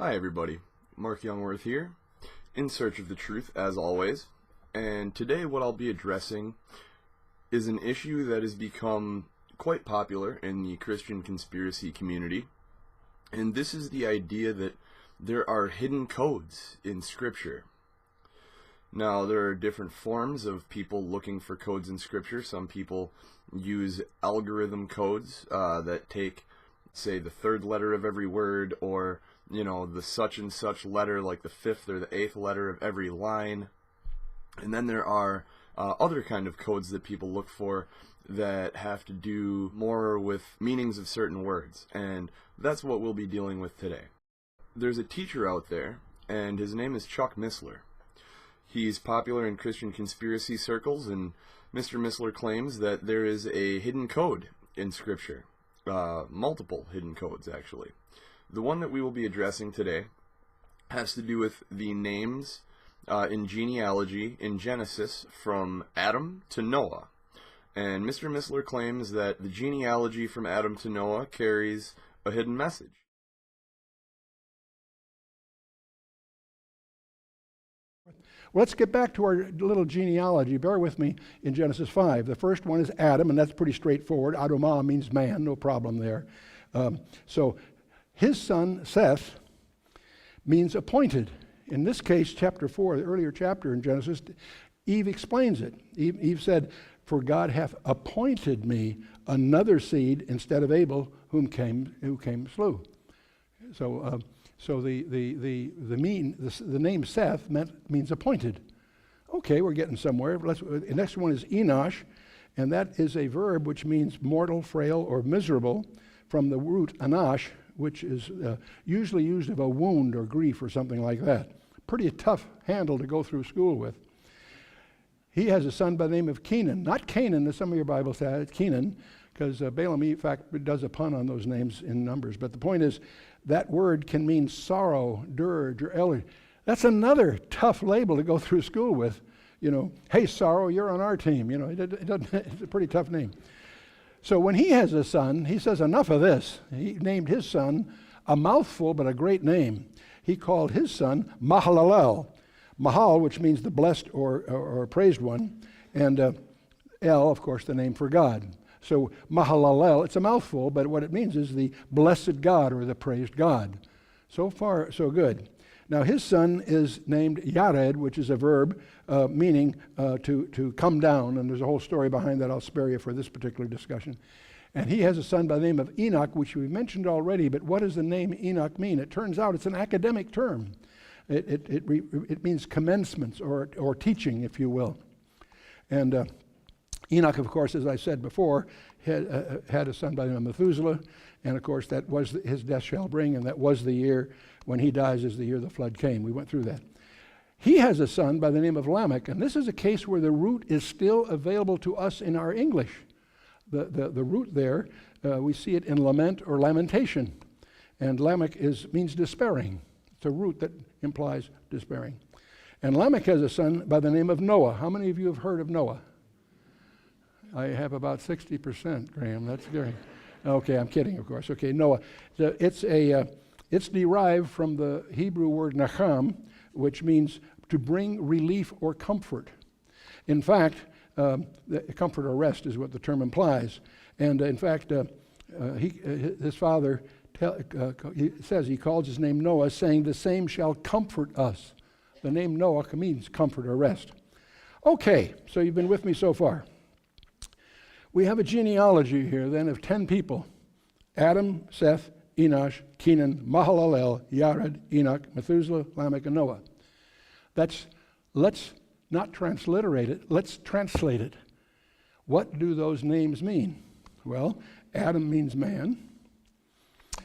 Hi everybody, Mark Youngworth here, in search of the truth as always, and today what I'll be addressing is an issue that has become quite popular in the Christian conspiracy community, and this is the idea that there are hidden codes in Scripture. Now, there are different forms of people looking for codes in Scripture. Some people use algorithm codes that take, say, the third letter of every word, or the such and such letter, like the fifth or the eighth letter of every line. And then there are other kind of codes that people look for that have to do more with meanings of certain words. And that's what we'll be dealing with today. There's a teacher out there, and his name is Chuck Missler. He's popular in Christian conspiracy circles, and Mr. Missler claims that there is a hidden code in Scripture. Multiple hidden codes, actually. The one that we will be addressing today has to do with the names in genealogy in Genesis from Adam to Noah. And Mr. Missler claims that the genealogy from Adam to Noah carries a hidden message. Let's get back to our little genealogy. Bear with me in Genesis 5. The first one is Adam, and that's pretty straightforward. Adamah means man, no problem there. So his son, Seth, means appointed. In this case, chapter 4, the earlier chapter in Genesis, Eve explains it. Eve said, "For God hath appointed me another seed instead of Abel, who came slew." So the name Seth means appointed. Okay, we're getting somewhere. The next one is Enoch, and that is a verb which means mortal, frail, or miserable, from the root anash, which is usually used of a wound or grief or something like that. Pretty tough handle to go through school with. He has a son by the name of Kenan. Not Canaan, as some of your Bibles say, it's Kenan, because Balaam, in fact, does a pun on those names in Numbers. But the point is, that word can mean sorrow, dirge, or elder. That's another tough label to go through school with. Hey, sorrow, you're on our team. It's a pretty tough name. So when he has a son, he says, enough of this. He named his son a mouthful, but a great name. He called his son Mahalalel. Mahal, which means the blessed or praised one, and El, of course, the name for God. So Mahalalel, it's a mouthful, but what it means is the blessed God or the praised God. So far, so good. Now his son is named Yared, which is a verb meaning to come down, and there's a whole story behind that I'll spare you for this particular discussion. And he has a son by the name of Enoch, which we've mentioned already, but what does the name Enoch mean? It turns out it's an academic term. It means commencements or teaching, if you will. And Enoch, of course, as I said before, had a son by the name of Methuselah, and of course that was his death shall bring, and that was the year when he dies is the year the flood came. We went through that. He has a son by the name of Lamech, and this is a case where the root is still available to us in our English. The root there, we see it in lament or lamentation, and Lamech means despairing. It's a root that implies despairing. And Lamech has a son by the name of Noah. How many of you have heard of Noah? I have about 60%, Graham. That's scary. Okay, I'm kidding, of course. Okay, Noah. It's derived from the Hebrew word nacham, which means to bring relief or comfort. In fact, comfort or rest is what the term implies. And in fact, his father says he calls his name Noah, saying, "The same shall comfort us." The name Noah means comfort or rest. Okay, so you've been with me so far. We have a genealogy here then of 10 people: Adam, Seth, Enoch, Kenan, Mahalalel, Yared, Enoch, Methuselah, Lamech, and Noah. Let's not transliterate it, let's translate it. What do those names mean? Well, Adam means man,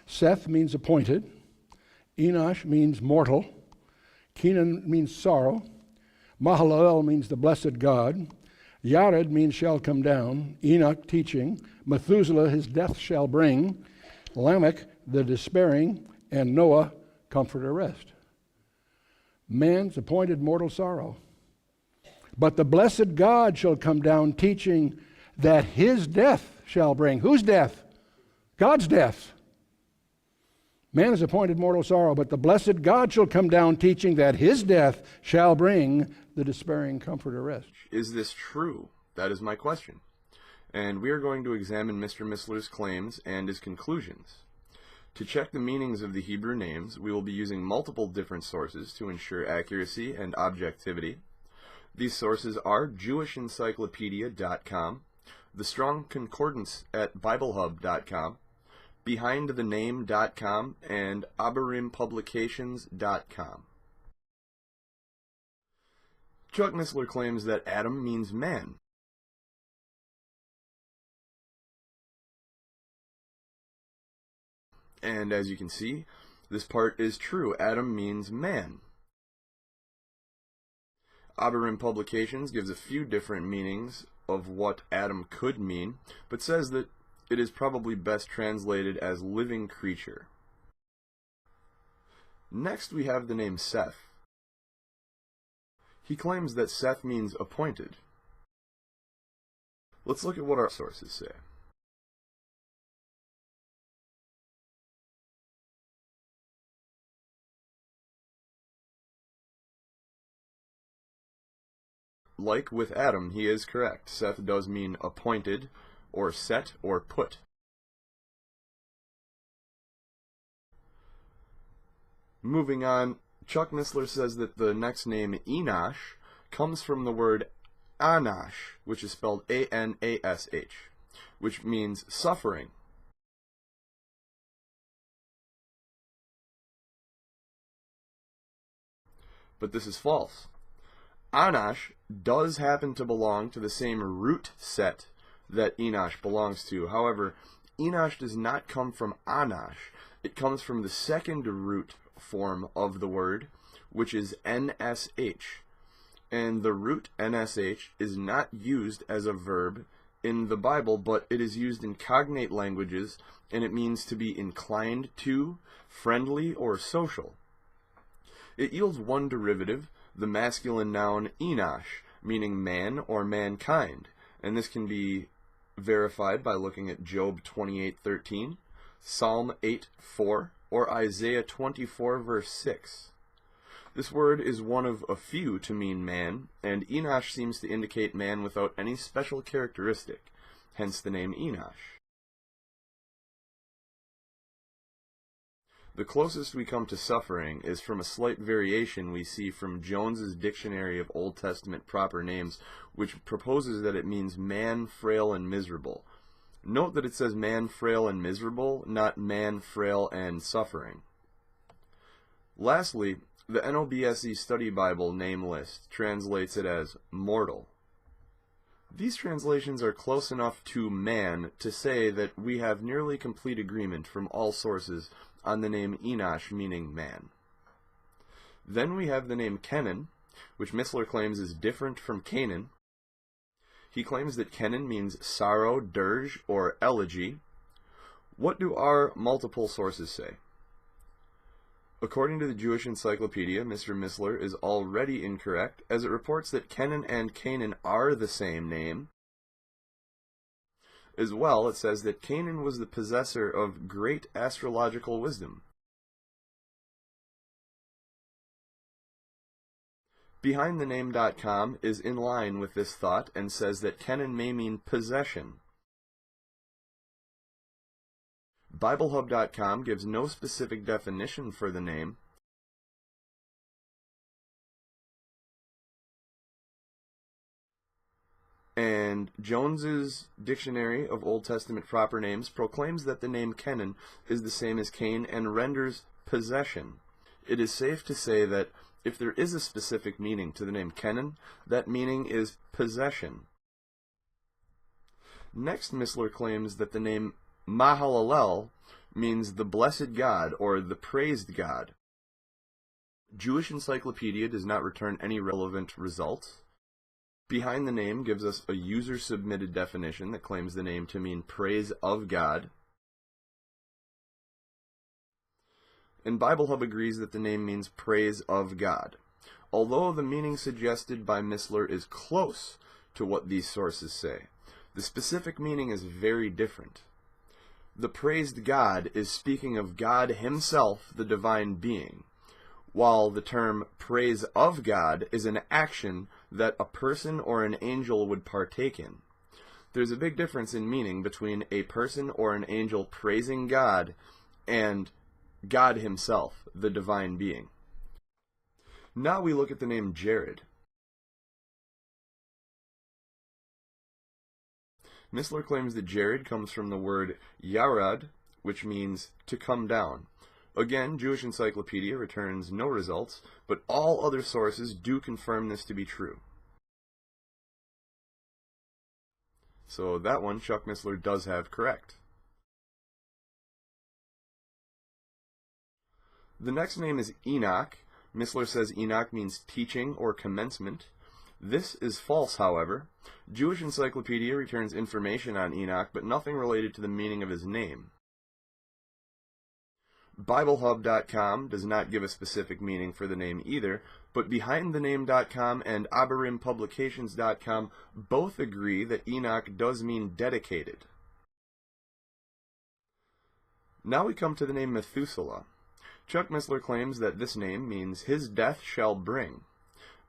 Seth means appointed, Enoch means mortal, Kenan means sorrow, Mahalalel means the blessed God, Yared means shall come down, Enoch teaching, Methuselah his death shall bring, Lamech the despairing, and Noah comfort or rest. Man's appointed mortal sorrow. But the blessed God shall come down teaching that his death shall bring. Whose death? God's death. Man is appointed mortal sorrow, but the blessed God shall come down, teaching that his death shall bring the despairing comforter rest. Is this true? That is my question. And we are going to examine Mr. Missler's claims and his conclusions. To check the meanings of the Hebrew names, we will be using multiple different sources to ensure accuracy and objectivity. These sources are JewishEncyclopedia.com, the Strong Concordance at BibleHub.com, BehindTheName.com, and AbarimPublications.com. Chuck Missler claims that Adam means man. And as you can see, this part is true. Adam means man. Abarim Publications gives a few different meanings of what Adam could mean, but says that it is probably best translated as living creature. Next we have the name Seth. He claims that Seth means appointed. Let's look at what our sources say. Like with Adam, he is correct. Seth does mean appointed, or set, or put. Moving on, Chuck Missler says that the next name, Enoch, comes from the word Anash, which is spelled A-N-A-S-H, which means suffering. But this is false. Anash does happen to belong to the same root set that Enoch belongs to. However, Enoch does not come from Anash. It comes from the second root form of the word, which is NSH. And the root NSH is not used as a verb in the Bible, but it is used in cognate languages, and it means to be inclined to, friendly, or social. It yields one derivative, the masculine noun Enosh, meaning man or mankind, and this can be verified by looking at Job 28:13, Psalm 8:4, or Isaiah 24 verse 6. This word is one of a few to mean man, and Enosh seems to indicate man without any special characteristic, hence the name Enosh. The closest we come to suffering is from a slight variation we see from Jones's Dictionary of Old Testament Proper Names, which proposes that it means man, frail, and miserable. Note that it says man, frail, and miserable, not man, frail, and suffering. Lastly, the NOBSE Study Bible name list translates it as mortal. These translations are close enough to man to say that we have nearly complete agreement from all sources on the name Enosh meaning man. Then we have the name Kenan, which Missler claims is different from Canaan. He claims that Kenan means sorrow, dirge, or elegy. What do our multiple sources say? According to the Jewish Encyclopedia, Mr. Missler is already incorrect, as it reports that Kenan and Canaan are the same name. As well, it says that Canaan was the possessor of great astrological wisdom. BehindTheName.com is in line with this thought and says that Kenan may mean possession. BibleHub.com gives no specific definition for the name. And Jones's Dictionary of Old Testament Proper Names proclaims that the name Kenan is the same as Cain and renders possession. It is safe to say that if there is a specific meaning to the name Kenan, that meaning is possession. Next, Missler claims that the name Mahalalel means the blessed God or the praised God. Jewish Encyclopedia does not return any relevant results. Behind the Name gives us a user-submitted definition that claims the name to mean praise of God. And BibleHub agrees that the name means praise of God. Although the meaning suggested by Missler is close to what these sources say, the specific meaning is very different. the praised God is speaking of God himself, the divine being, while the term praise of God is an action that a person or an angel would partake in. There's a big difference in meaning between a person or an angel praising God and God himself, the divine being. Now we look at the name Jared. Missler claims that Jared comes from the word yarad, which means to come down. Again, Jewish Encyclopedia returns no results, but all other sources do confirm this to be true. So that one Chuck Missler does have correct. The next name is Enoch. Missler says Enoch means teaching or commencement. This is false, however. Jewish Encyclopedia returns information on Enoch, but nothing related to the meaning of his name. BibleHub.com does not give a specific meaning for the name either, but BehindTheName.com and AberimPublications.com both agree that Enoch does mean dedicated. Now we come to the name Methuselah. Chuck Missler claims that this name means his death shall bring.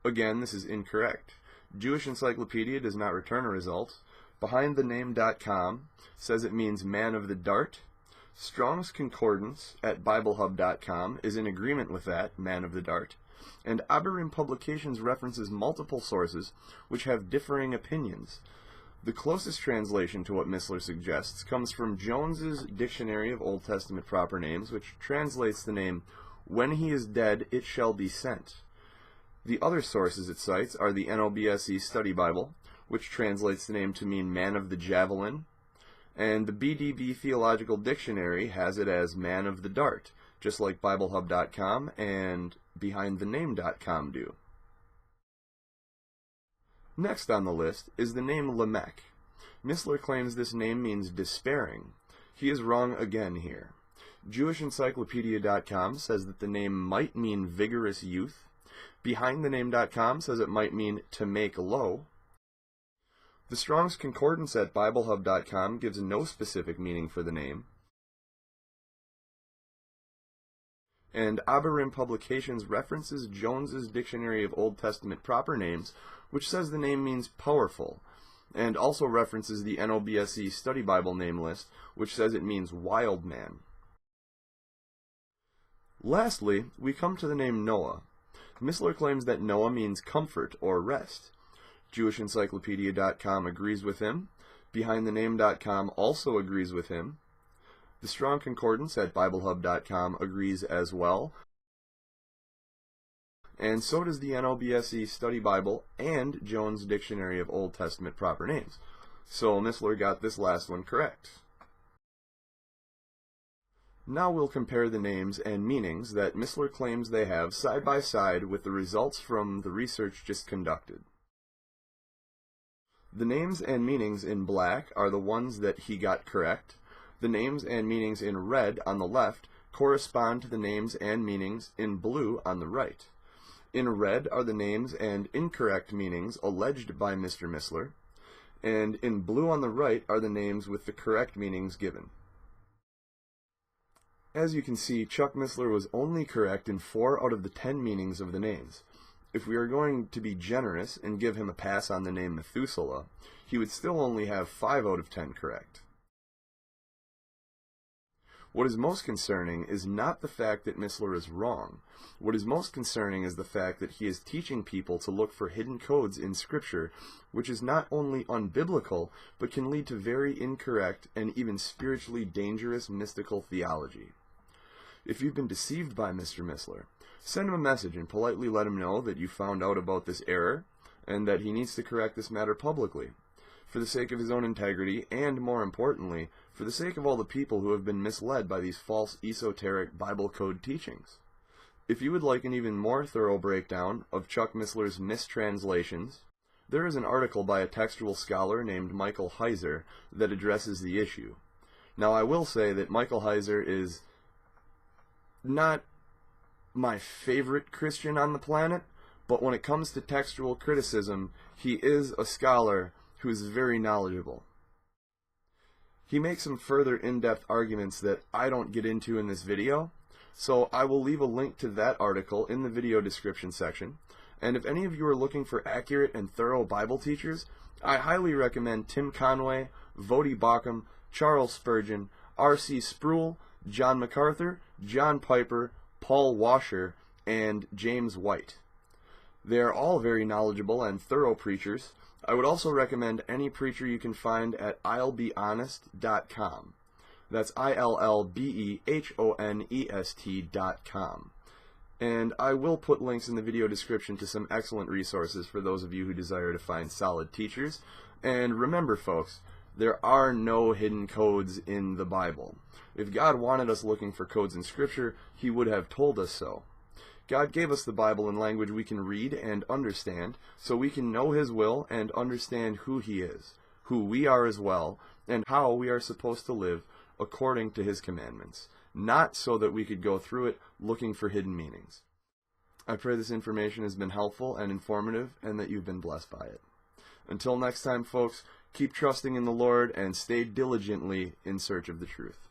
Again, this is incorrect. Jewish Encyclopedia does not return a result. BehindTheName.com says it means man of the dart. Strong's Concordance at BibleHub.com is in agreement with that, man of the dart. And Aberim Publications references multiple sources which have differing opinions. The closest translation to what Missler suggests comes from Jones's Dictionary of Old Testament Proper Names, which translates the name, when he is dead, it shall be sent. The other sources it cites are the NOBSE Study Bible, which translates the name to mean man of the javelin, and the BDB Theological Dictionary has it as man of the dart, just like BibleHub.com and BehindTheName.com do. Next on the list is the name Lamech. Missler claims this name means despairing. He is wrong again here. JewishEncyclopedia.com says that the name might mean vigorous youth. BehindTheName.com says it might mean to make low. The Strong's Concordance at BibleHub.com gives no specific meaning for the name. And Aberim Publications references Jones's Dictionary of Old Testament Proper Names, which says the name means powerful, and also references the NOBSE Study Bible name list, which says it means wild man. Lastly, we come to the name Noah. Missler claims that Noah means comfort or rest. JewishEncyclopedia.com agrees with him. BehindTheName.com also agrees with him. The Strong Concordance at BibleHub.com agrees as well. And so does the NOBSE Study Bible and Jones Dictionary of Old Testament Proper Names. So Missler got this last one correct. Now we'll compare the names and meanings that Missler claims they have side by side with the results from the research just conducted. The names and meanings in black are the ones that he got correct. The names and meanings in red on the left correspond to the names and meanings in blue on the right. In red are the names and incorrect meanings alleged by Mr. Missler, and in blue on the right are the names with the correct meanings given. As you can see, Chuck Missler was only correct in 4 out of the 10 meanings of the names. If we are going to be generous and give him a pass on the name Methuselah, he would still only have 5 out of 10 correct. What is most concerning is not the fact that Missler is wrong. What is most concerning is the fact that he is teaching people to look for hidden codes in Scripture, which is not only unbiblical, but can lead to very incorrect and even spiritually dangerous mystical theology. If you've been deceived by Mr. Missler, send him a message and politely let him know that you found out about this error and that he needs to correct this matter publicly, for the sake of his own integrity and, more importantly, for the sake of all the people who have been misled by these false esoteric Bible code teachings. If you would like an even more thorough breakdown of Chuck Missler's mistranslations, there is an article by a textual scholar named Michael Heiser that addresses the issue. Now, I will say that Michael Heiser is not my favorite Christian on the planet, but when it comes to textual criticism, he is a scholar who is very knowledgeable. He makes some further in-depth arguments that I don't get into in this video, so I will leave a link to that article in the video description section. And if any of you are looking for accurate and thorough Bible teachers, I highly recommend Tim Conway, Vodi Baucham, Charles Spurgeon, R.C. Sproul, John MacArthur, John Piper, Paul Washer, and James White. They are all very knowledgeable and thorough preachers. I would also recommend any preacher you can find at I'llBeHonest.com. That's I'llBeHonest.com. And I will put links in the video description to some excellent resources for those of you who desire to find solid teachers. And remember, folks, there are no hidden codes in the Bible. If God wanted us looking for codes in Scripture, He would have told us so. God gave us the Bible in language we can read and understand, so we can know His will and understand who He is, who we are as well, and how we are supposed to live according to His commandments, not so that we could go through it looking for hidden meanings. I pray this information has been helpful and informative, and that you've been blessed by it. Until next time, folks, keep trusting in the Lord and stay diligently in search of the truth.